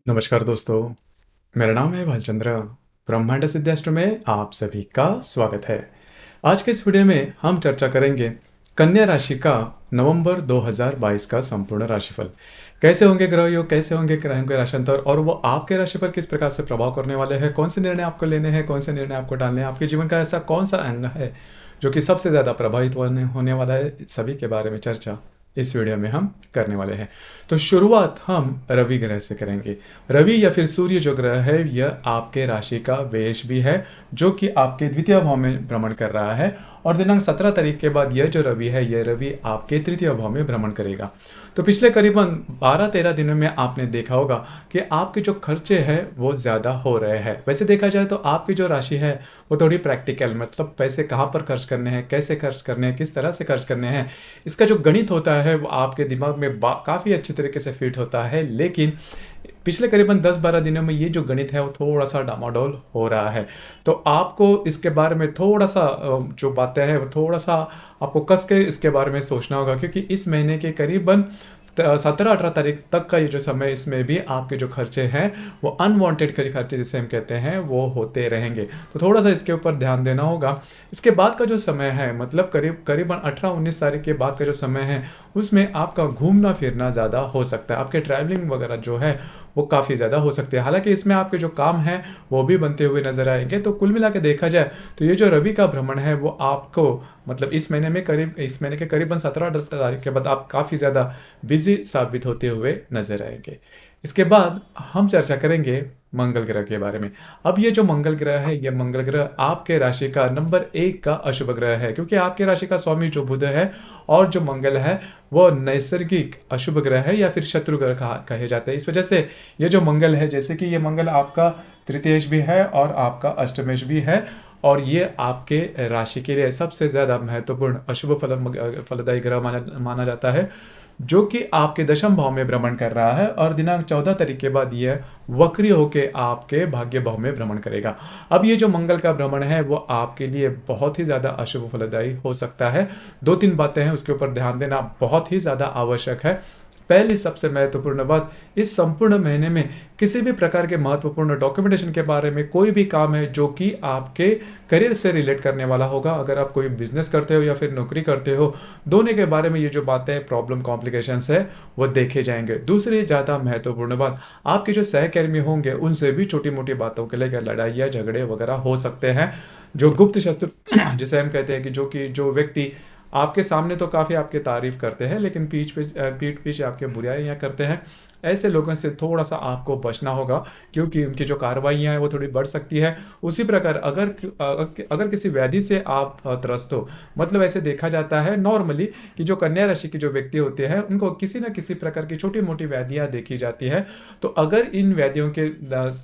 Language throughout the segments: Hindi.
नमस्कार दोस्तों, मेरा नाम है भालचंद्र। ब्रह्मांड सिद्धाष्ट्र में आप सभी का स्वागत है। आज के इस वीडियो में हम चर्चा करेंगे कन्या राशि का नवंबर 2022 का संपूर्ण राशिफल। कैसे होंगे ग्रह योग, कैसे होंगे ग्रहों के राशिअंतर और वो आपके राशि पर किस प्रकार से प्रभाव करने वाले हैं, कौन से निर्णय आपको लेने हैं, कौन से निर्णय आपको डालने हैं, आपके जीवन का ऐसा कौन सा अंग है जो कि सबसे ज़्यादा प्रभावित होने वाला है, सभी के बारे में चर्चा इस वीडियो में हम करने वाले हैं। तो शुरुआत हम रवि ग्रह से करेंगे। रवि या फिर सूर्य जो ग्रह है यह आपके राशि का वेश भी है, जो कि आपके द्वितीय भाव में भ्रमण कर रहा है और दिनांक 17 तारीख के बाद यह जो रवि है यह रवि आपके तृतीय भाव में भ्रमण करेगा। तो पिछले करीबन 12-13 दिनों में आपने देखा होगा कि आपके जो खर्चे हैं वो ज़्यादा हो रहे हैं। वैसे देखा जाए तो आपकी जो राशि है वो थोड़ी प्रैक्टिकल, मतलब पैसे कहाँ पर खर्च करने हैं, कैसे खर्च करने हैं, किस तरह से खर्च करने हैं, इसका जो गणित होता है वो आपके दिमाग में काफ़ी अच्छी तरीके से फिट होता है। लेकिन पिछले करीबन 10-12 दिनों में ये जो गणित है वो थोड़ा सा डामाडोल हो रहा है। तो आपको इसके बारे में थोड़ा सा जो बातें हैं वो थोड़ा सा आपको कस के इसके बारे में सोचना होगा, क्योंकि इस महीने के करीबन 17-18 तारीख तक का ये जो समय, इसमें भी आपके जो खर्चे हैं वो अनवांटेड खर्चे जिसे हम कहते हैं वो होते रहेंगे। तो थोड़ा सा इसके ऊपर ध्यान देना होगा। इसके बाद का जो समय है, मतलब करीबन 18-19 तारीख के बाद का जो समय है उसमें आपका घूमना फिरना ज़्यादा हो सकता है, आपके ट्रैवलिंग वगैरह जो है वो काफ़ी ज़्यादा हो सकती है। हालांकि इसमें आपके जो काम हैं वो भी बनते हुए नजर आएंगे। तो कुल मिला के देखा जाए तो ये जो रवि का भ्रमण है वो आपको, मतलब इस महीने के करीबन 17 तारीख के बाद आप काफ़ी ज़्यादा बिजी साबित होते हुए नजर आएंगे। इसके बाद हम चर्चा करेंगे मंगल ग्रह के बारे में। अब ये जो मंगल ग्रह है, ये मंगल ग्रह आपके राशि का नंबर 1 का अशुभ ग्रह है, क्योंकि आपके राशि का स्वामी जो बुध है और जो मंगल है वो नैसर्गिक अशुभ ग्रह है या फिर शत्रु ग्रह कहे जाते हैं। इस वजह से ये जो मंगल है, जैसे कि ये मंगल आपका तृतीयेश भी है और आपका अष्टमेश भी है, और ये आपके राशि के लिए सबसे ज़्यादा महत्वपूर्ण अशुभ फलदायी ग्रह माना जाता है, जो कि आपके दशम भाव में भ्रमण कर रहा है और दिनांक 14 तारीख के बाद यह वक्री होके आपके भाग्य भाव में भ्रमण करेगा। अब ये जो मंगल का भ्रमण है वो आपके लिए बहुत ही ज़्यादा अशुभ फलदायी हो सकता है। 2-3 बातें हैं, उसके ऊपर ध्यान देना बहुत ही ज़्यादा आवश्यक है। पहली सबसे महत्वपूर्ण बात, इस संपूर्ण महीने में किसी भी प्रकार के महत्वपूर्ण डॉक्यूमेंटेशन के बारे में कोई भी काम है जो कि आपके करियर से रिलेट करने वाला होगा, अगर आप कोई बिजनेस करते हो या फिर नौकरी करते हो, दोनों के बारे में ये जो बातें प्रॉब्लम कॉम्प्लिकेशंस है वो देखे जाएंगे। दूसरी ज़्यादा महत्वपूर्ण बात, आपके जो सहकर्मी होंगे उनसे भी छोटी मोटी बातों के लेकर लड़ाई या झगड़े वगैरह हो सकते हैं। जो गुप्त शत्रु जिसे हम कहते हैं कि जो व्यक्ति आपके सामने तो काफ़ी आपकी तारीफ करते हैं लेकिन पीठ पीछे आपके बुराइयां करते हैं, ऐसे लोगों से थोड़ा सा आपको बचना होगा, क्योंकि उनकी जो कार्रवाइयाँ हैं वो थोड़ी बढ़ सकती है। उसी प्रकार अगर किसी व्याधि से आप त्रस्त हो, मतलब ऐसे देखा जाता है नॉर्मली कि जो कन्या राशि के जो व्यक्ति होते हैं उनको किसी न किसी प्रकार की छोटी मोटी व्याधियाँ देखी जाती है। तो अगर इन व्याधियों के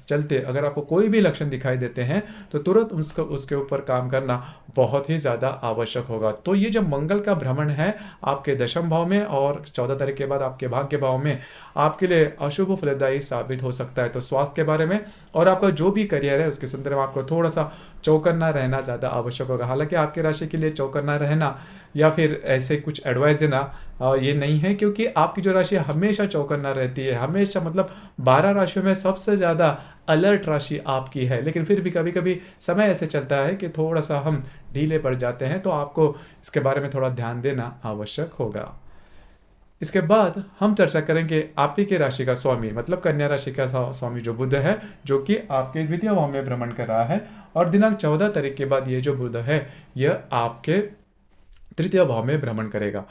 चलते अगर आपको कोई भी लक्षण दिखाई देते हैं तो तुरंत उसके ऊपर काम करना बहुत ही ज़्यादा आवश्यक होगा। तो ये जब मंगल का भ्रमण है आपके दशम भाव में और 14 तारीख के बाद आपके भाग्य भाव में, आपके लिए अशुभ फलदायी साबित हो सकता है। तो स्वास्थ्य के बारे में और आपका जो भी करियर है उसके संदर्भ में आपको थोड़ा सा चौकन्ना रहना ज़्यादा आवश्यक होगा। हालांकि आपकी राशि के लिए चौकन्ना रहना या फिर ऐसे कुछ एडवाइस देना ये नहीं है, क्योंकि आपकी जो राशि हमेशा चौकन्ना रहती है, हमेशा, मतलब 12 राशियों में सबसे ज़्यादा अलर्ट राशि आपकी है। लेकिन फिर भी कभी कभी समय ऐसे चलता है कि थोड़ा सा हम ढीले पड़ जाते हैं, तो आपको इसके बारे में थोड़ा ध्यान देना आवश्यक होगा। इसके बाद हम चर्चा करेंगे आप ही के राशि का स्वामी, मतलब कन्या राशि का स्वामी जो बुध है, जो कि आपके द्वितीय भाव में भ्रमण कर रहा है और दिनांक 14 तारीख के बाद ये जो बुध है यह आपके तृतीय भाव में भ्रमण करेगा।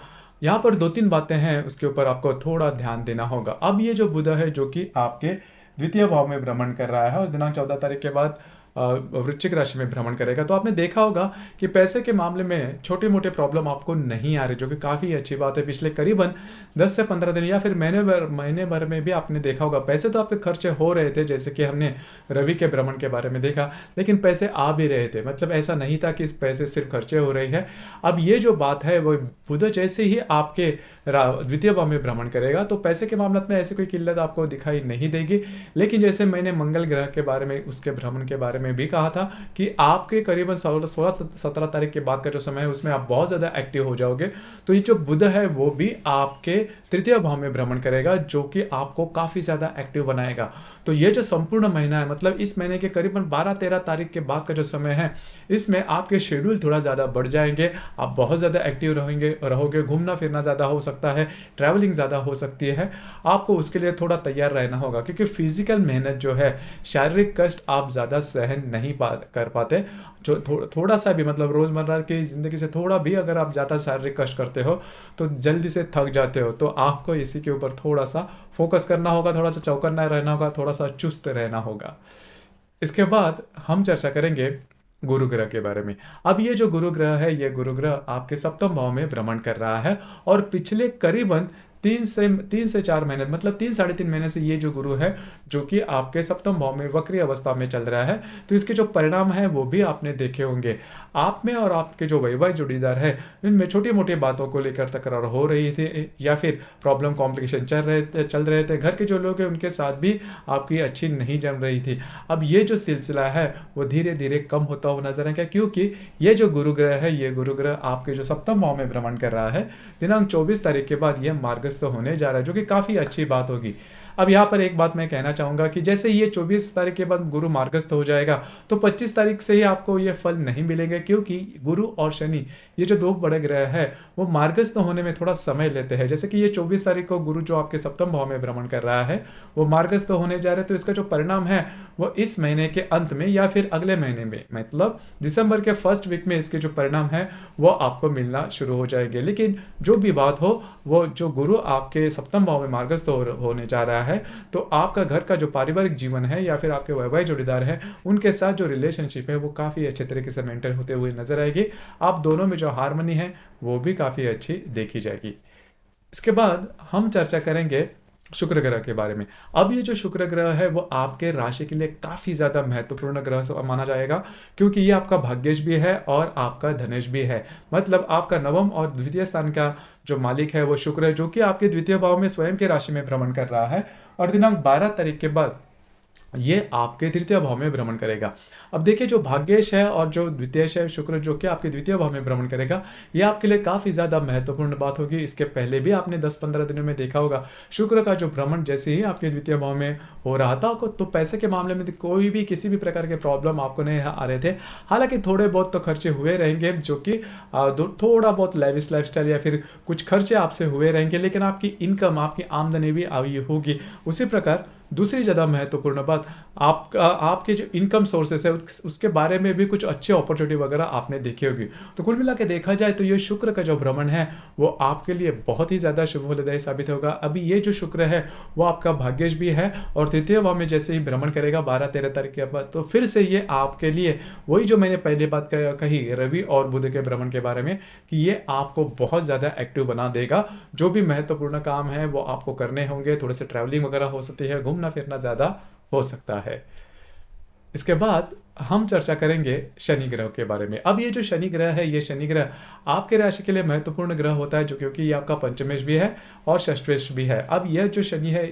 यहाँ पर 2-3 बातें हैं, उसके ऊपर आपको थोड़ा ध्यान देना होगा। अब ये जो बुध है जो कि आपके द्वितीय भाव में भ्रमण कर रहा है और दिनांक 14 तारीख के बाद वृश्चिक राशि में भ्रमण करेगा, तो आपने देखा होगा कि पैसे के मामले में छोटे मोटे प्रॉब्लम आपको नहीं आ रही, जो कि काफ़ी अच्छी बात है। पिछले करीबन 10 से 15 दिन या फिर महीने भर में भी आपने देखा होगा पैसे तो आपके खर्चे हो रहे थे, जैसे कि हमने रवि के भ्रमण के बारे में देखा, लेकिन पैसे आ भी रहे थे, मतलब ऐसा नहीं था कि इस पैसे सिर्फ खर्चे हो रही है। अब ये जो बात है वो बुध जैसे ही आपके द्वितीय भाव में भ्रमण करेगा तो पैसे के मामले में ऐसी कोई किल्लत आपको दिखाई नहीं देगी। लेकिन जैसे मैंने मंगल ग्रह के बारे में, उसके भ्रमण के बारे में में भी कहा था कि आपके करीबन 16-17 तारीख के बाद का जो समय है उसमें आप बहुत ज़्यादा एक्टिव हो जाओगे। तो ये जो बुध है वो भी आपके तृतीय भाव में भ्रमण करेगा, जो कि आपको काफ़ी ज़्यादा एक्टिव बनाएगा। तो ये जो संपूर्ण महीना है, मतलब इस महीने के करीबन 12-13 तारीख के बाद का जो समय है, इसमें आपके शेड्यूल थोड़ा ज़्यादा बढ़ जाएंगे, आप बहुत ज़्यादा एक्टिव रहोगे, घूमना फिरना ज़्यादा हो सकता है, ट्रैवलिंग ज़्यादा हो सकती है। आपको उसके लिए थोड़ा तैयार रहना होगा, क्योंकि फिजिकल मेहनत जो है, शारीरिक कष्ट आप ज़्यादा सहन नहीं कर पाते। जो थोड़ा सा भी, मतलब रोज़मर्रा की ज़िंदगी से थोड़ा भी अगर आप ज़्यादा शारीरिक कष्ट करते हो तो जल्दी से थक जाते हो। तो आपको इसी के ऊपर थोड़ा सा फोकस करना होगा, थोड़ा सा चौकन्ना रहना होगा, थोड़ा सा चुस्त रहना होगा। इसके बाद हम चर्चा करेंगे गुरु ग्रह के बारे में। अब ये जो गुरु ग्रह है, ये गुरु ग्रह आपके सप्तम भाव में भ्रमण कर रहा है, और पिछले करीबन 3 से 4 महीने, मतलब 3-3.5 महीने से ये जो गुरु है, जो कि आपके सप्तम भाव में वक्री अवस्था में चल रहा है, तो इसके जो परिणाम है वो भी आपने देखे होंगे। आप में और आपके जो वैवाहिक जोड़ीदार है, इनमें छोटी मोटी बातों को लेकर तकरार हो रही थी, या फिर प्रॉब्लम कॉम्प्लिकेशन चल रहे थे। घर के जो लोग हैं उनके साथ भी आपकी अच्छी नहीं जम रही थी। अब ये जो सिलसिला है वो धीरे धीरे कम होता हुआ नजर आएगा, क्योंकि ये जो गुरु ग्रह है, ये गुरु ग्रह आपके जो सप्तम भाव में भ्रमण कर रहा है, दिनांक 24 तारीख के बाद ये मार्गस्थ होने जा रहा है, जो कि काफ़ी अच्छी बात होगी। अब यहाँ पर एक बात मैं कहना चाहूँगा कि जैसे ये 24 तारीख के बाद गुरु मार्गस्थ हो जाएगा, तो 25 तारीख से ही आपको ये फल नहीं मिलेंगे, क्योंकि गुरु और शनि, ये जो दो बड़े ग्रह है, वो मार्गस्थ होने में थोड़ा समय लेते हैं। जैसे कि ये 24 तारीख को गुरु जो आपके सप्तम भाव में भ्रमण कर रहा है, वो मार्गस्थ होने जा रहे हैं, तो इसका जो परिणाम है वो इस महीने के अंत में या फिर अगले महीने में, मतलब दिसंबर के फर्स्ट वीक में इसके जो परिणाम है वो आपको मिलना शुरू हो जाएंगे। लेकिन जो भी बात हो, वो जो गुरु आपके सप्तम भाव में मार्गस्थ होने जा रहा है, तो आपका घर का जो पारिवारिक जीवन है या फिर आपके वैवाहिक जोड़ीदार है, उनके साथ जो रिलेशनशिप है वो काफ़ी अच्छे तरीके से मेंटेन होते हुए नजर आएगी। आप दोनों में जो हार्मनी है वो भी काफ़ी अच्छी देखी जाएगी। इसके बाद हम चर्चा करेंगे शुक्र ग्रह के बारे में। अब ये जो शुक्र ग्रह है वो आपके राशि के लिए काफ़ी ज़्यादा महत्वपूर्ण ग्रह माना जाएगा, क्योंकि ये आपका भाग्येश भी है और आपका धनेश भी है। मतलब आपका नवम और द्वितीय स्थान का जो मालिक है वो शुक्र है, जो कि आपके द्वितीय भाव में स्वयं के राशि में भ्रमण कर रहा है, और दिनांक 12 तारीख के बाद ये आपके तृतीय भाव में भ्रमण करेगा। अब देखिए, जो भाग्येश है और जो द्वितीयेश है शुक्र, जो कि आपके द्वितीय भाव में भ्रमण करेगा, ये आपके लिए काफ़ी ज़्यादा महत्वपूर्ण बात होगी। इसके पहले भी आपने 10-15 दिनों में देखा होगा, शुक्र का जो भ्रमण जैसे ही आपके द्वितीय भाव में हो रहा था, तो पैसे के मामले में कोई भी किसी भी प्रकार के प्रॉब्लम आपको नहीं आ रहे थे। हालांकि थोड़े बहुत तो खर्चे हुए रहेंगे, जो कि थोड़ा बहुत लेविश लाइफस्टाइल या फिर कुछ खर्चे आपसे हुए रहेंगे, लेकिन आपकी इनकम, आपकी आमदनी भी आई होगी। उसी प्रकार दूसरी ज़्यादा महत्वपूर्ण बात, आपके जो इनकम सोर्सेस है उसके बारे में भी कुछ अच्छे अपॉर्चुनिटी वगैरह आपने देखी होगी। तो कुल मिला के देखा जाए तो ये शुक्र का जो भ्रमण है वो आपके लिए बहुत ही ज़्यादा शुभ फलदायी साबित होगा। अभी ये जो शुक्र है वो आपका भाग्येश भी है, और तृतीय भाव में जैसे ही भ्रमण करेगा 12-13 तारीख के बाद, तो फिर से ये आपके लिए वही जो मैंने पहले बात कही रवि और बुध के भ्रमण के बारे में, कि ये आपको बहुत ज़्यादा एक्टिव बना देगा। जो भी महत्वपूर्ण काम है वो आपको करने होंगे, थोड़े से ट्रैवलिंग वगैरह हो सकती है, घूमना फिरना ज़्यादा हो सकता है। इसके बाद हम चर्चा करेंगे शनि ग्रह के बारे में। अब ये जो शनि ग्रह है, ये शनि ग्रह आपके राशि के लिए महत्वपूर्ण ग्रह होता है, जो क्योंकि ये आपका पंचमेश भी है और षष्ठेश भी है। अब यह जो शनि है,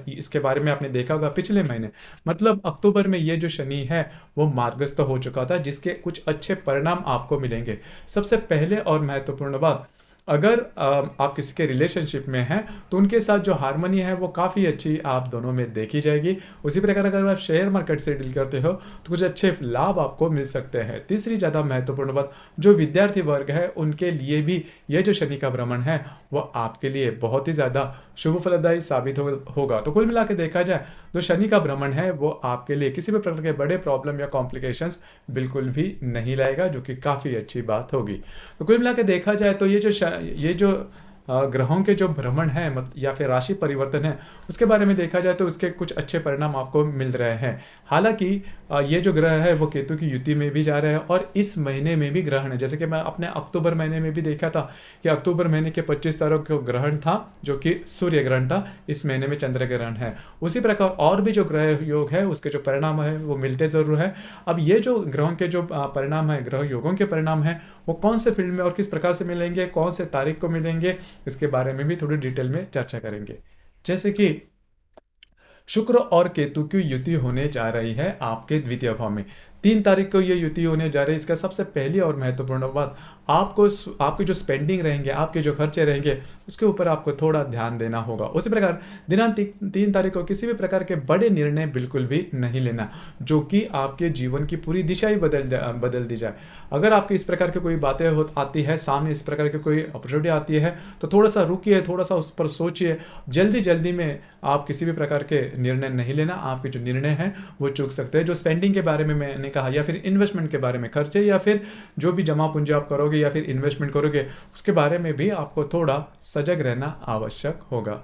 इसके बारे में आपने देखा होगा पिछले महीने, मतलब अक्टूबर में ये जो शनि है वो मार्गस्थ हो चुका था, जिसके कुछ अच्छे परिणाम आपको मिलेंगे। सबसे पहले और महत्वपूर्ण बात, अगर आप किसी के रिलेशनशिप में हैं तो उनके साथ जो हार्मनी है वो काफ़ी अच्छी आप दोनों में देखी जाएगी। उसी प्रकार अगर आप शेयर मार्केट से डील करते हो तो कुछ अच्छे लाभ आपको मिल सकते हैं। तीसरी ज़्यादा महत्वपूर्ण बात, जो विद्यार्थी वर्ग है उनके लिए भी ये जो शनि का भ्रमण है वो आपके लिए बहुत ही ज़्यादा शुभ फलदायी साबित होगा। तो कुल मिला के देखा जाए तो शनि का भ्रमण है वो आपके लिए किसी भी प्रकार के बड़े प्रॉब्लम या कॉम्प्लिकेशंस बिल्कुल भी नहीं लाएगा, जो कि काफ़ी अच्छी बात होगी। तो कुल मिला के देखा जाए तो ये जो ग्रहों के जो भ्रमण है या फिर राशि परिवर्तन है, उसके बारे में देखा जाए तो उसके कुछ अच्छे परिणाम आपको मिल रहे हैं। हालांकि ये जो ग्रह है वो केतु की युति में भी जा रहे हैं, और इस महीने में भी ग्रहण है। जैसे कि मैं अपने अक्टूबर महीने में भी देखा था कि अक्टूबर महीने के 25 तारीख को ग्रहण था, जो कि सूर्य ग्रहण था। इस महीने में चंद्र ग्रहण है। उसी प्रकार और भी जो ग्रह योग है उसके जो परिणाम है वो मिलते ज़रूर है। अब ये जो ग्रहों के जो परिणाम है, ग्रह योगों के परिणाम है, वो कौन से फील्ड में और किस प्रकार से मिलेंगे, कौन से तारीख को मिलेंगे, इसके बारे में भी थोड़ी डिटेल में चर्चा करेंगे। जैसे कि शुक्र और केतु की युति होने जा रही है आपके द्वितीय भाव में। 3 तारीख को ये युति होने जा रही है। इसका सबसे पहली और महत्वपूर्ण बात, आपको आपके जो स्पेंडिंग रहेंगे, आपके जो खर्चे रहेंगे, उसके ऊपर आपको थोड़ा ध्यान देना होगा। उसी प्रकार दिनांक 3 तारीख को किसी भी प्रकार के बड़े निर्णय बिल्कुल भी नहीं लेना, जो कि आपके जीवन की पूरी दिशा ही बदल दी जाए। अगर आपकी इस प्रकार की कोई बातें आती है सामने, इस प्रकार की कोई अपॉर्चुनिटी आती है, तो थोड़ा सा रुकिए, थोड़ा सा उस पर सोचिए। जल्दी में आप किसी भी प्रकार के निर्णय नहीं लेना। आपके जो निर्णय हैं वो चूक सकते हैं। जो स्पेंडिंग के बारे में मैंने कहा, या फिर इन्वेस्टमेंट के बारे में, खर्चे या फिर जो भी जमा पूंजी आप करोगे या फिर इन्वेस्टमेंट करोगे, उसके बारे में भी आपको थोड़ा सजग रहना आवश्यक होगा।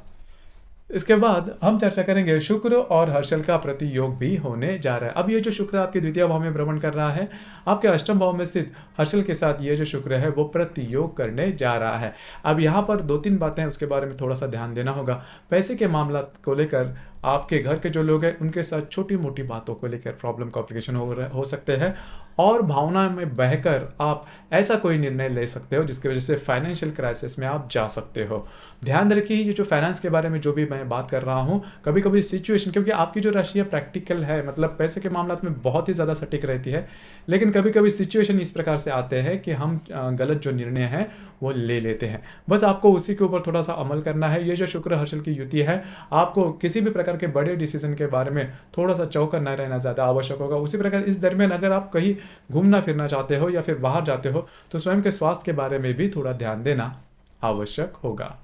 इसके बाद हम चर्चा करेंगे शुक्र और हर्षल का प्रतियोग भी होने जा रहा है। अब ये जो शुक्र आपके द्वितीय भाव में भ्रमण कर रहा है, आपके अष्टम भाव में स्थित हर्षल के साथ ये जो शुक्र है वो प्रतियोग करने जा रहा है। अब यहाँ पर 2-3 बातें हैं, उसके बारे में थोड़ा सा ध्यान देना होगा। पैसे के मामला को लेकर आपके घर के जो लोग हैं उनके साथ छोटी मोटी बातों को लेकर प्रॉब्लम कॉम्प्लिकेशन हो सकते हैं, और भावना में बहकर आप ऐसा कोई निर्णय ले सकते हो जिसकी वजह से फाइनेंशियल क्राइसिस में आप जा सकते हो। ध्यान रखिए, ये जो फाइनेंस के बारे में जो भी मैं बात कर रहा हूँ, कभी कभी सिचुएशन, क्योंकि आपकी जो राशि है प्रैक्टिकल है, मतलब पैसे के मामला में बहुत ही ज़्यादा सटीक रहती है, लेकिन कभी कभी सिचुएशन इस प्रकार से आते हैं कि हम गलत जो निर्णय हैं वो ले लेते हैं। बस आपको उसी के ऊपर थोड़ा सा अमल करना है। ये जो शुक्र हर्षल की युति है, आपको किसी भी प्रकार के बड़े डिसीजन के बारे में थोड़ा सा चौकन्ना न रहना ज़्यादा आवश्यक होगा। उसी प्रकार इस दरमियान अगर आप कहीं घूमना फिरना चाहते हो या फिर बाहर जाते हो, तो स्वयं के स्वास्थ्य के बारे में भी थोड़ा ध्यान देना आवश्यक होगा।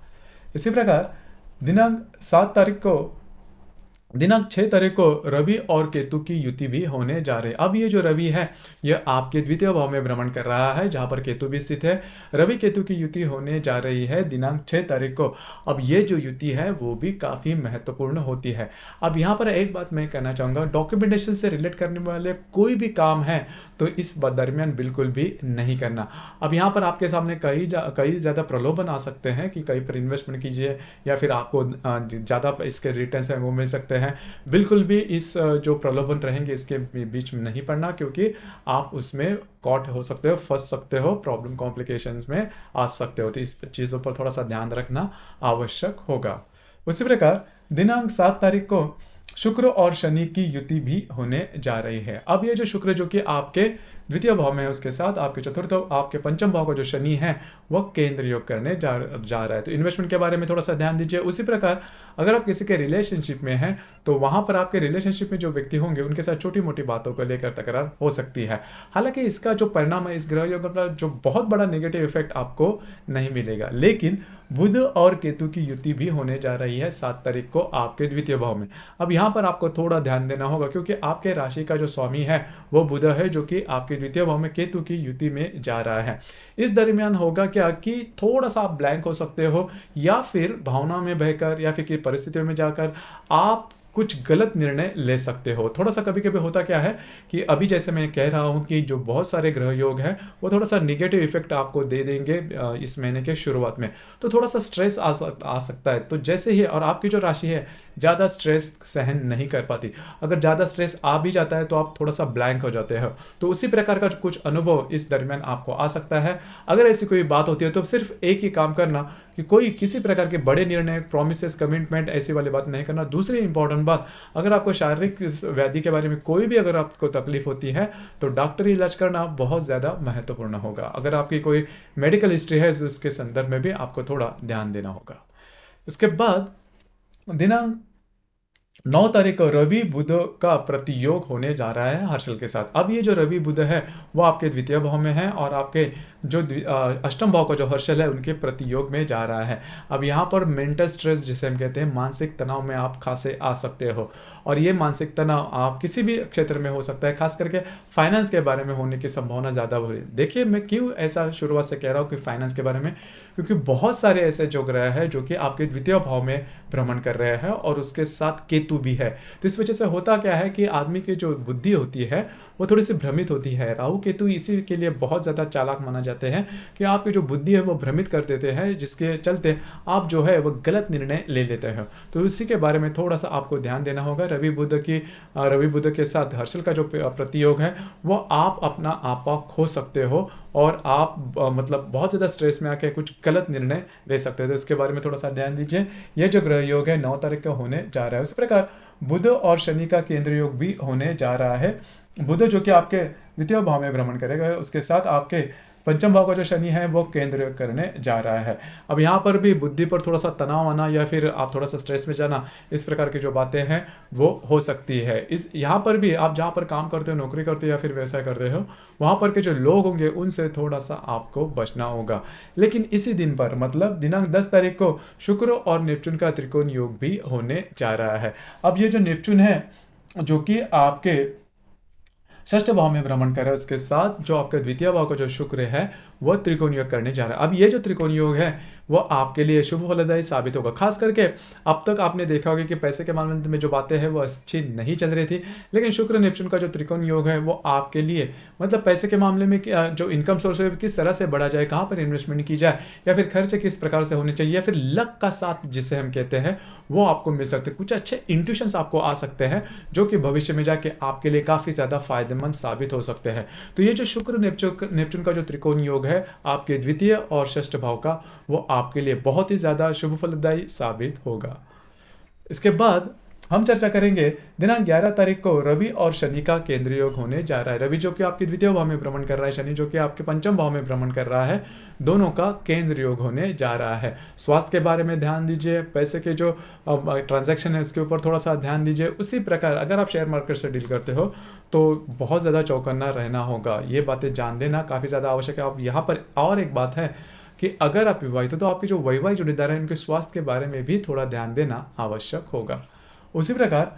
इसी प्रकार दिनांक 6 तारीख को रवि और केतु की युति भी होने जा रही है। अब ये जो रवि है, यह आपके द्वितीय भाव में भ्रमण कर रहा है, जहां पर केतु भी स्थित है। रवि केतु की युति होने जा रही है दिनांक 6 तारीख को। अब ये जो युति है वो भी काफ़ी महत्वपूर्ण होती है। अब यहाँ पर एक बात मैं कहना चाहूँगा, डॉक्यूमेंटेशन से रिलेट करने वाले कोई भी काम है तो इस दरमियान बिल्कुल भी नहीं करना। अब यहाँ पर आपके सामने कई ज़्यादा प्रलोभन आ सकते हैं कि कहीं पर इन्वेस्टमेंट कीजिए या फिर आपको ज़्यादा इसके रिटर्न्स हैं वो मिल सकते हैं। बिल्कुल भी इस जो प्रलोभन रहेंगे इसके बीच में नहीं पड़ना, क्योंकि आप उसमें कॉट हो सकते हो, फंस सकते हो, प्रॉब्लम कॉम्प्लिकेशंस में आ सकते हो। तो इस चीज़ों पर थोड़ा सा ध्यान रखना आवश्यक होगा। उसी प्रकार दिनांक 7 तारीख को शुक्र और शनि की युति भी होने जा रही है। अब ये जो शुक्र जो कि आपके द्वितीय भाव में है, उसके साथ आपके चतुर्थ, आपके पंचम भाव का जो शनि है वह केंद्र योग करने जा रहा है। तो इन्वेस्टमेंट के बारे में थोड़ा सा ध्यान दीजिए। उसी प्रकार अगर आप किसी के रिलेशनशिप में हैं तो वहां पर आपके रिलेशनशिप में जो व्यक्ति होंगे उनके साथ छोटी मोटी बातों को लेकर तकरार हो सकती है। हालांकि इसका जो परिणाम है, इस ग्रह योग का जो बहुत बड़ा नेगेटिव इफेक्ट आपको नहीं मिलेगा, लेकिन बुध और केतु की युति भी होने जा रही है 7 तारीख को आपके द्वितीय भाव में। अब यहाँ पर आपको थोड़ा ध्यान देना होगा, क्योंकि आपके राशि का जो स्वामी है वो बुध है, जो कि आपके द्वितीय भाव में केतु की युति में जा रहा है। इस दरमियान होगा क्या कि थोड़ा सा आप ब्लैंक हो सकते हो, या फिर भावना में बहकर या फिर परिस्थितियों में जाकर आप कुछ गलत निर्णय ले सकते हो। थोड़ा सा कभी कभी होता क्या है कि अभी जैसे मैं कह रहा हूं कि जो बहुत सारे ग्रह योग है वो थोड़ा सा निगेटिव इफेक्ट आपको दे देंगे इस महीने के शुरुआत में, तो थोड़ा सा स्ट्रेस आ सकता है। तो जैसे ही, और आपकी जो राशि है ज़्यादा स्ट्रेस सहन नहीं कर पाती, अगर ज़्यादा स्ट्रेस आ भी जाता है तो आप थोड़ा सा ब्लैंक हो जाते हो। तो उसी प्रकार का कुछ अनुभव इस दरमियान आपको आ सकता है। अगर ऐसी कोई बात होती है तो सिर्फ एक ही काम करना कि कोई किसी प्रकार के बड़े निर्णय, प्रॉमिसेस, कमिटमेंट, ऐसी वाली बात नहीं करना। दूसरी इंपॉर्टेंट बात, अगर आपको शारीरिक व्याधि के बारे में कोई भी अगर आपको तकलीफ होती है तो डॉक्टरी इलाज करना बहुत ज़्यादा महत्वपूर्ण होगा। अगर आपकी कोई मेडिकल हिस्ट्री है तो उसके संदर्भ में भी आपको थोड़ा ध्यान देना होगा। इसके बाद दिनांक 9 तारीख को रवि बुध का प्रतियोग होने जा रहा है हर्षल के साथ। अब ये जो रवि बुध है वो आपके द्वितीय भाव में है, और आपके जो अष्टम भाव का जो हर्षल है उनके प्रतियोग में जा रहा है। अब यहाँ पर मेंटल स्ट्रेस जिसे हम कहते हैं, मानसिक तनाव में आप खासे आ सकते हो, और ये मानसिक तनाव आप किसी भी क्षेत्र में हो सकता है, खास करके फाइनेंस के बारे में होने की संभावना ज़्यादा हो रही है। देखिए, मैं क्यों ऐसा शुरुआत से कह रहा हूँ कि फाइनेंस के बारे में, क्योंकि बहुत सारे ऐसे जो ग्रह है जो कि आपके द्वितीय भाव में भ्रमण कर रहे हैं, और उसके साथ केतु भी है। तो इस वजह से होता क्या है कि आदमी की जो बुद्धि होती है वो थोड़ी सी भ्रमित होती है। राहु केतु इसी के लिए बहुत ज़्यादा चालाक माना जाते हैं कि आपकी जो बुद्धि है वो भ्रमित कर देते हैं, जिसके चलते आप जो है वो गलत निर्णय ले लेते हैं। तो इसी के बारे में थोड़ा सा आपको ध्यान देना होगा। रवि बुध के साथ हर्षल का जो प्रतियोग है वो आप अपना आपा खो सकते हो, और आप मतलब बहुत ज़्यादा स्ट्रेस में आके कुछ गलत निर्णय ले सकते हैं। तो इसके बारे में थोड़ा सा ध्यान दीजिए। ये जो ग्रह योग है 9 तारीख को होने जा रहा है। उसी प्रकार बुध और शनि का केंद्र योग भी होने जा रहा है। बुध जो कि आपके द्वितीय भाव में भ्रमण करेगा, उसके साथ आपके पंचम भाव का जो शनि है वो केंद्र करने जा रहा है। अब यहाँ पर भी बुद्धि पर थोड़ा सा तनाव आना या फिर आप थोड़ा सा स्ट्रेस में जाना, इस प्रकार की जो बातें हैं वो हो सकती है। इस यहाँ पर भी आप जहाँ पर काम करते हो, नौकरी करते हो या फिर व्यवसाय करते हो, वहाँ पर के जो लोग होंगे उनसे थोड़ा सा आपको बचना होगा। लेकिन इसी दिन पर मतलब दिनांक 10 तारीख को शुक्र और नेपच्यून का त्रिकोण योग भी होने जा रहा है। अब ये जो नेपच्यून है जो कि आपके षष्ठ भाव में भ्रमण कर रहा है, उसके साथ जो आपका द्वितीय भाव का जो शुक्र है वह त्रिकोण योग करने जा रहा है। अब ये जो त्रिकोण योग है वो आपके लिए शुभ फलदायी साबित होगा। खास करके अब तक आपने देखा होगा कि पैसे के मामले में जो बातें हैं वो अच्छी नहीं चल रही थी, लेकिन शुक्र नेपच्यून का जो त्रिकोण योग है वो आपके लिए मतलब पैसे के मामले में जो इनकम सोर्स है किस तरह से बढ़ा जाए, कहाँ पर इन्वेस्टमेंट की जाए, या फिर खर्च किस प्रकार से होने चाहिए, या फिर लक का साथ जिसे हम कहते हैं वो आपको मिल सकते हैं। कुछ अच्छे इंट्यूशंस आपको आ सकते हैं जो कि भविष्य में जाके आपके लिए काफ़ी ज़्यादा फायदेमंद साबित हो सकते हैं। तो ये जो शुक्र नेपच्यून का जो त्रिकोण योग है आपके द्वितीय और षष्ठ भाव का, वो आपके लिए बहुत ही ज़्यादा शुभ फलदायी साबित होगा। इसके बाद हम चर्चा करेंगे दिनांक 11 तारीख को रवि और शनि का केंद्रीय योग होने जा रहा है। रवि जो कि आपके द्वितीय भाव में भ्रमण कर रहा है, शनि जो कि आपके पंचम भाव में भ्रमण कर रहा है, दोनों का केंद्र योग होने जा रहा है। स्वास्थ्य के बारे में ध्यान दीजिए, पैसे के जो ट्रांजैक्शन है उसके ऊपर थोड़ा सा ध्यान दीजिए। उसी प्रकार अगर आप शेयर मार्केट से डील करते हो तो बहुत ज़्यादा चौकन्ना रहना होगा। ये बातें जान लेना काफ़ी ज़्यादा आवश्यक है। आप यहाँ पर और एक बात है कि अगर आप विवाहित हो तो आपके जो वैवाहिक जोड़ीदार हैं उनके स्वास्थ्य के बारे में भी थोड़ा ध्यान देना आवश्यक होगा। उसी प्रकार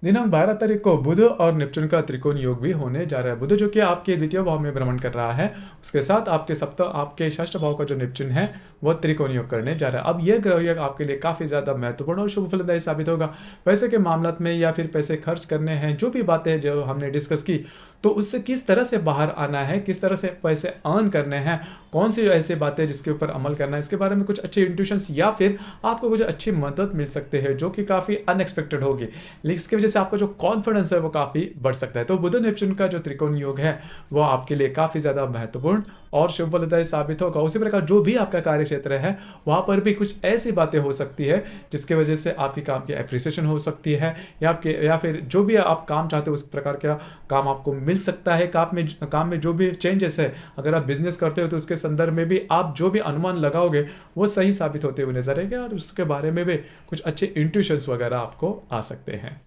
दिनांक 12 तारीख को बुध और नेपच्यून का त्रिकोण योग भी होने जा रहा है। बुध जो कि आपके द्वितीय भाव में भ्रमण कर रहा है, उसके साथ आपके षष्ठ भाव का जो नेपच्यून है वह त्रिकोण योग करने जा रहा है। अब यह ग्रह योग आपके लिए काफ़ी ज़्यादा महत्वपूर्ण और शुभ फलदायी साबित होगा। पैसे के मामले में या फिर पैसे खर्च करने हैं, जो भी बातें जो हमने डिस्कस की, तो उससे किस तरह से बाहर आना है, किस तरह से पैसे अर्न करने हैं, कौन सी ऐसी बातें जिसके ऊपर अमल करना है, इसके बारे में कुछ अच्छे इंट्यूशंस या फिर आपको कुछ अच्छी मदद मिल सकते हैं जो कि काफ़ी अनएक्सपेक्टेड होगी। लेकिन इसकी वजह से आपका जो कॉन्फिडेंस है वो काफ़ी बढ़ सकता है। तो बुध नेपच्यून का जो त्रिकोण योग है वो आपके लिए काफ़ी ज़्यादा महत्वपूर्ण और शुभ फलदायी साबित होगा। उसी प्रकार जो भी आपका कार्य क्षेत्र है वहाँ पर भी कुछ ऐसी बातें हो सकती है जिसकी वजह से आपकी काम की एप्रिसिएशन हो सकती है, या फिर जो भी आप काम चाहते हो उस प्रकार का काम आपको मिल सकता है। काम में जो भी चेंजेस है, अगर आप बिजनेस करते हो तो उसके संदर्भ में भी आप जो भी अनुमान लगाओगे वो सही साबित होते हुए नजर आएंगे और उसके बारे में भी कुछ अच्छे इंट्यूशंस वगैरह आपको आ सकते हैं।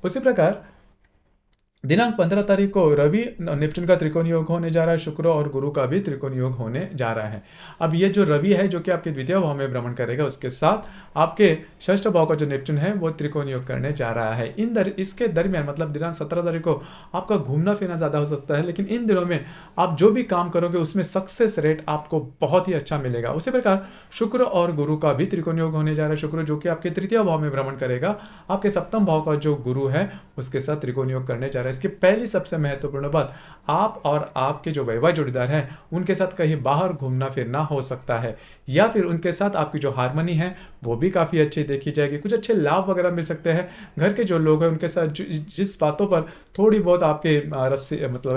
उसी प्रकार दिनांक 15 तारीख को रवि नेपच्यून का त्रिकोण योग होने जा रहा है, शुक्र और गुरु का भी त्रिकोण योग होने जा रहा है। अब ये जो रवि है जो कि आपके द्वितीय भाव में भ्रमण करेगा, उसके साथ आपके षष्ठ भाव का जो नेपच्यून है वो त्रिकोण योग करने जा रहा है। इसके दरमियान मतलब दिनांक 17 तारीख को आपका घूमना फिरना ज़्यादा हो सकता है, लेकिन इन दिनों में आप जो भी काम करोगे उसमें सक्सेस रेट आपको बहुत ही अच्छा मिलेगा। उसी प्रकार शुक्र और गुरु का भी त्रिकोण योग होने जा रहा है। शुक्र जो कि आपके तृतीय भाव में भ्रमण करेगा, आपके सप्तम भाव का जो गुरु है उसके साथ त्रिकोण योग करने जा रहा है। इसकी पहली सबसे महत्वपूर्ण बात, आप और आपके जो वैवाहिक जोड़ीदार हैं उनके साथ कहीं बाहर घूमना फिरना हो सकता है, या फिर उनके साथ आपकी जो हार्मनी है वो भी काफ़ी अच्छी देखी जाएगी। कुछ अच्छे लाभ वगैरह मिल सकते हैं। घर के जो लोग हैं उनके साथ जिस बातों पर थोड़ी बहुत आपके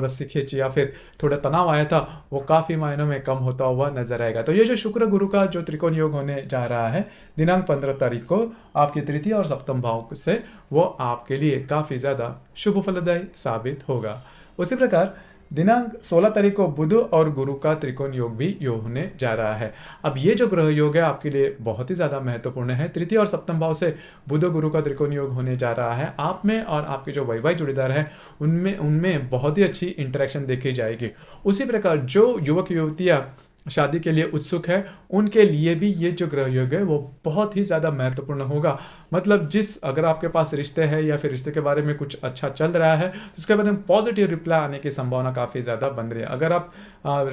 रस्सी खींची या फिर थोड़ा तनाव आया था वो काफ़ी मायनों में कम होता हुआ नजर आएगा। तो ये जो शुक्र गुरु का जो त्रिकोण योग होने जा रहा है दिनांक 15 तारीख को आपके तृतीय और सप्तम भाव से, वो आपके लिए काफ़ी ज़्यादा शुभ फलदायी साबित होगा। उसी प्रकार दिनांक 16 तारीख को बुध और गुरु का त्रिकोण योग भी योग होने जा रहा है। अब ये जो ग्रह योग है आपके लिए बहुत ही ज़्यादा महत्वपूर्ण है। तृतीय और सप्तम भाव से बुध गुरु का त्रिकोण योग होने जा रहा है। आप में और आपके जो वैवाहिक जोड़ीदार हैं उनमें बहुत ही अच्छी इंटरेक्शन देखी जाएगी। उसी प्रकार जो युवक युवतियाँ शादी के लिए उत्सुक है उनके लिए भी ये जो ग्रह योग है वो बहुत ही ज़्यादा महत्वपूर्ण होगा। मतलब अगर आपके पास रिश्ते हैं या फिर रिश्ते के बारे में कुछ अच्छा चल रहा है तो उसके बारे में पॉजिटिव रिप्लाई आने की संभावना काफ़ी ज़्यादा बन रही है। अगर आप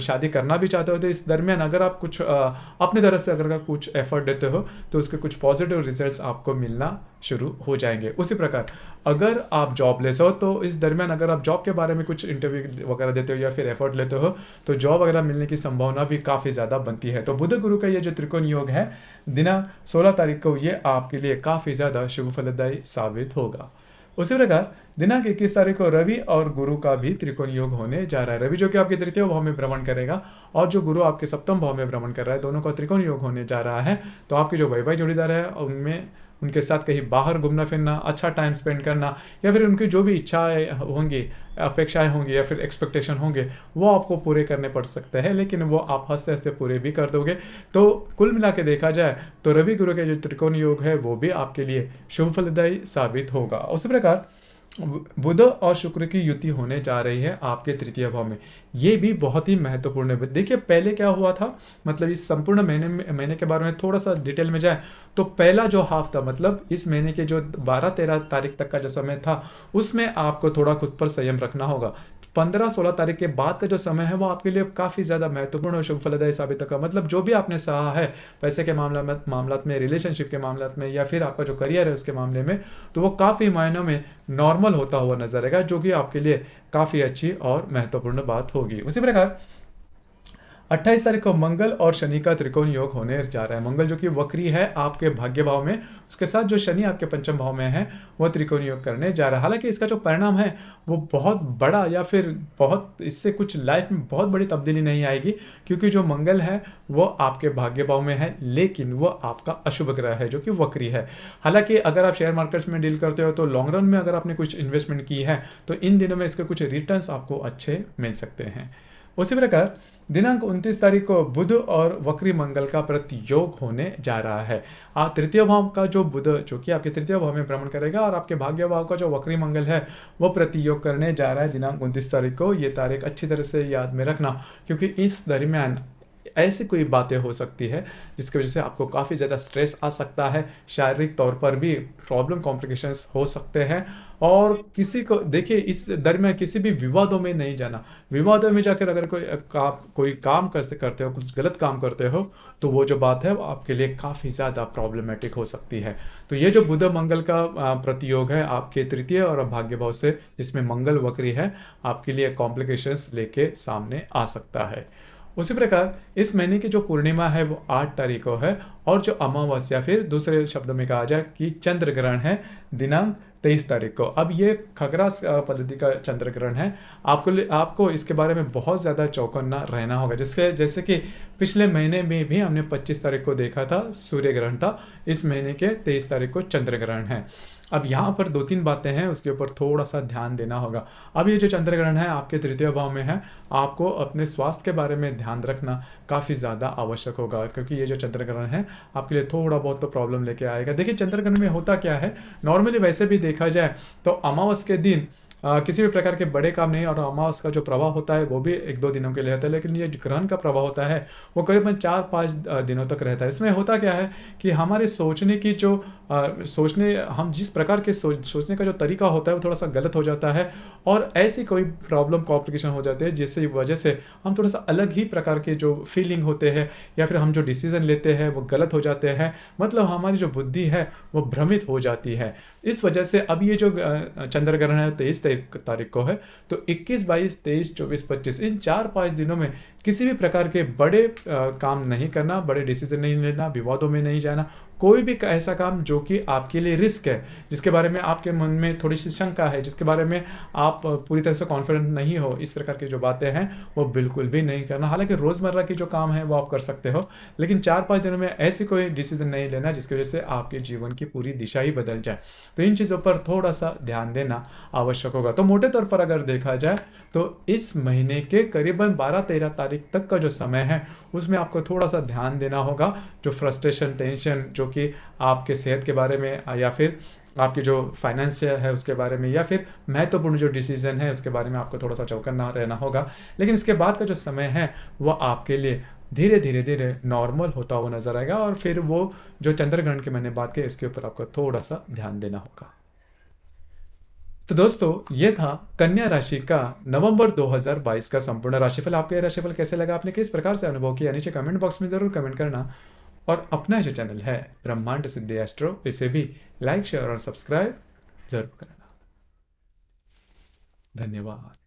शादी करना भी चाहते हो तो इस दरमियान अगर आप कुछ अपनी तरफ से अगर आप कुछ एफर्ट देते हो तो उसके कुछ पॉजिटिव रिजल्ट्स आपको मिलना शुरू हो जाएंगे। उसी प्रकार अगर आप जॉबलेस हो तो इस दरमियान अगर आप जॉब के बारे में कुछ इंटरव्यू वगैरह देते हो या फिर एफर्ट लेते हो तो जॉब वगैरह मिलने की संभावना भी काफ़ी ज़्यादा बनती है। तो बुध गुरु का ये जो त्रिकोण योग है दिनांक 16 तारीख को ये आपके लिए काफ़ी ज़्यादा शुभ फलदायी साबित होगा। उसी प्रकार दिनांक 21 तारीख को रवि और गुरु का भी त्रिकोण योग होने जा रहा है। रवि जो कि आपके तृतीय भाव में भ्रमण करेगा और जो गुरु आपके सप्तम भाव में भ्रमण कर रहा है, दोनों का त्रिकोण योग होने जा रहा है। तो आपके जो वैवाहिक जोड़ीदार है उनमें उनके साथ कहीं बाहर घूमना फिरना, अच्छा टाइम स्पेंड करना, या फिर उनकी जो भी इच्छाएं होंगी, अपेक्षाएं होंगी या फिर एक्सपेक्टेशन होंगे, वो आपको पूरे करने पड़ सकते हैं, लेकिन वो आप हंसते हंसते पूरे भी कर दोगे। तो कुल मिला के देखा जाए तो रवि गुरु के जो त्रिकोण योग है वो भी आपके लिए शुभ फलदायी साबित होगा। उसी प्रकार बुध और शुक्र की युति होने जा रही है आपके तृतीय भाव में, ये भी बहुत ही महत्वपूर्ण है। देखिए पहले क्या हुआ था, मतलब इस संपूर्ण महीने के बारे में थोड़ा सा डिटेल में जाए तो पहला जो हाफ था, मतलब इस महीने के जो 12-13 तारीख तक का जो समय था, उसमें आपको थोड़ा खुद पर संयम रखना होगा। 15-16 तारीख के बाद का जो समय है वो आपके लिए काफ़ी ज़्यादा महत्वपूर्ण और शुभ फलदायी साबित होगा। मतलब जो भी आपने सहा है पैसे के मामला में, रिलेशनशिप के मामला में, या फिर आपका जो करियर है उसके मामले में, तो वो काफ़ी मायनों में नॉर्मल होता हुआ नजर आएगा, जो कि आपके लिए काफ़ी अच्छी और महत्वपूर्ण बात होगी। उसी प्रकार 28 तारीख को मंगल और शनि का त्रिकोण योग होने जा रहा है। मंगल जो कि वक्री है आपके भाग्य भाव में, उसके साथ जो शनि आपके पंचम भाव में है वो त्रिकोण योग करने जा रहा है। हालांकि इसका जो परिणाम है वो बहुत बड़ा या फिर बहुत इससे कुछ लाइफ में बहुत बड़ी तब्दीली नहीं आएगी, क्योंकि जो मंगल है वो आपके भाग्य भाव में है, लेकिन वो आपका अशुभ ग्रह है जो कि वक्री है। हालांकि अगर आप शेयर मार्केट्स में डील करते हो तो लॉन्ग रन में अगर आपने कुछ इन्वेस्टमेंट की है तो इन दिनों में इसके कुछ रिटर्न्स आपको अच्छे मिल सकते हैं। उसी प्रकार दिनांक 29 तारीख को बुध और वक्री मंगल का प्रतियोग होने जा रहा है। तृतीय भाव का जो बुध जो कि आपके तृतीय भाव में भ्रमण करेगा और आपके भाग्य भाव का जो वक्री मंगल है वो प्रतियोग करने जा रहा है दिनांक 29 तारीख को। ये तारीख अच्छी तरह से याद में रखना, क्योंकि इस दरमियान ऐसी कोई बातें हो सकती है जिसकी वजह से आपको काफ़ी ज़्यादा स्ट्रेस आ सकता है, शारीरिक तौर पर भी प्रॉब्लम कॉम्प्लिकेशंस हो सकते हैं। और किसी को देखिए इस दरमियान किसी भी विवादों में नहीं जाना। विवादों में जाकर अगर कोई काम करते हो, कुछ गलत काम करते हो, तो वो जो बात है वो आपके लिए काफ़ी ज़्यादा प्रॉब्लमेटिक हो सकती है। तो ये जो बुध मंगल का प्रतियोग है आपके तृतीय और भाग्य भाव से, जिसमें मंगल वक्री है, आपके लिए कॉम्प्लिकेशंस लेके सामने आ सकता है। उसी प्रकार इस महीने की जो पूर्णिमा है वो 8 तारीख को है, और जो अमावस्या, फिर दूसरे शब्दों में कहा जाए कि चंद्र ग्रहण है दिनांक 23 तारीख को। अब ये खगरास पद्धति का चंद्र ग्रहण है। आपको इसके बारे में बहुत ज़्यादा चौकन्ना रहना होगा, जैसे कि पिछले महीने में भी हमने 25 तारीख को देखा था सूर्य ग्रहण था, इस महीने के 23 तारीख को चंद्र ग्रहण है। अब यहाँ पर 2-3 बातें हैं, उसके ऊपर थोड़ा सा ध्यान देना होगा। अब ये जो चंद्र ग्रहण है आपके तृतीय भाव में है, आपको अपने स्वास्थ्य के बारे में ध्यान रखना काफ़ी ज़्यादा आवश्यक होगा, क्योंकि ये जो चंद्र ग्रहण है आपके लिए थोड़ा बहुत तो प्रॉब्लम लेके आएगा। देखिए चंद्र ग्रहण में होता क्या है, नॉर्मली वैसे भी देखा जाए तो अमावस के दिन किसी भी प्रकार के बड़े काम नहीं, और अमावस का जो प्रभाव होता है वो भी 1-2 दिनों के लिए होता है, लेकिन ये ग्रहण का प्रभाव होता है वो करीबन 4-5 दिनों तक रहता है। इसमें होता क्या है कि हमारे सोचने की जो हम जिस प्रकार के सोचने का जो तरीका होता है वो थोड़ा सा गलत हो जाता है, और ऐसी कोई प्रॉब्लम कॉम्प्लिकेशन हो जाते हैं जिसकी वजह से हम थोड़ा सा अलग ही प्रकार के जो फीलिंग होते हैं, या फिर हम जो डिसीजन लेते हैं वो गलत हो जाते हैं। मतलब हमारी जो बुद्धि है वो भ्रमित हो जाती है। इस वजह से अब ये जो चंद्र ग्रहण है 23 तारीख को है, तो 21, 22, 23, 24, 25 इन 4-5 दिनों में किसी भी प्रकार के बड़े काम नहीं करना, बड़े डिसीजन नहीं लेना, विवादों में नहीं जाना। कोई भी ऐसा काम जो कि आपके लिए रिस्क है, जिसके बारे में आपके मन में थोड़ी सी शंका है, जिसके बारे में आप पूरी तरह से कॉन्फिडेंट नहीं हो, इस प्रकार की जो बातें हैं वो बिल्कुल भी नहीं करना। हालांकि रोज़मर्रा की जो काम है वो आप कर सकते हो, लेकिन 4-5 दिनों में ऐसी कोई डिसीजन नहीं लेना जिसकी वजह से आपके जीवन की पूरी दिशा ही बदल जाए। तो इन चीज़ों पर थोड़ा सा ध्यान देना आवश्यक होगा। तो मोटे तौर पर अगर देखा जाए तो इस महीने के करीबन 12-13 तारीख तक का जो समय है उसमें आपको थोड़ा सा ध्यान देना होगा। जो फ्रस्ट्रेशन, टेंशन जो कि आपके सेहत के बारे में, या फिर आपकी जो फाइनेंस है उसके बारे में, या फिर महत्वपूर्ण जो डिसीजन है उसके बारे में आपको थोड़ा सा चौकन्ना रहना होगा। लेकिन इसके बाद का जो समय है वो आपके लिए धीरे धीरे नॉर्मल होता हुआ नजर आएगा, और फिर वो जो चंद्र ग्रहण की मैंने बात की इसके ऊपर आपको थोड़ा सा ध्यान देना होगा। तो दोस्तों ये था कन्या राशि का नवंबर 2022 का संपूर्ण राशिफल। आपका ये राशिफल कैसे लगा, आपने किस प्रकार से अनुभव किया, नीचे कमेंट बॉक्स में जरूर कमेंट करना। और अपना जो चैनल है ब्रह्मांड सिद्धि एस्ट्रो, इसे भी लाइक, शेयर और सब्सक्राइब जरूर करना। धन्यवाद।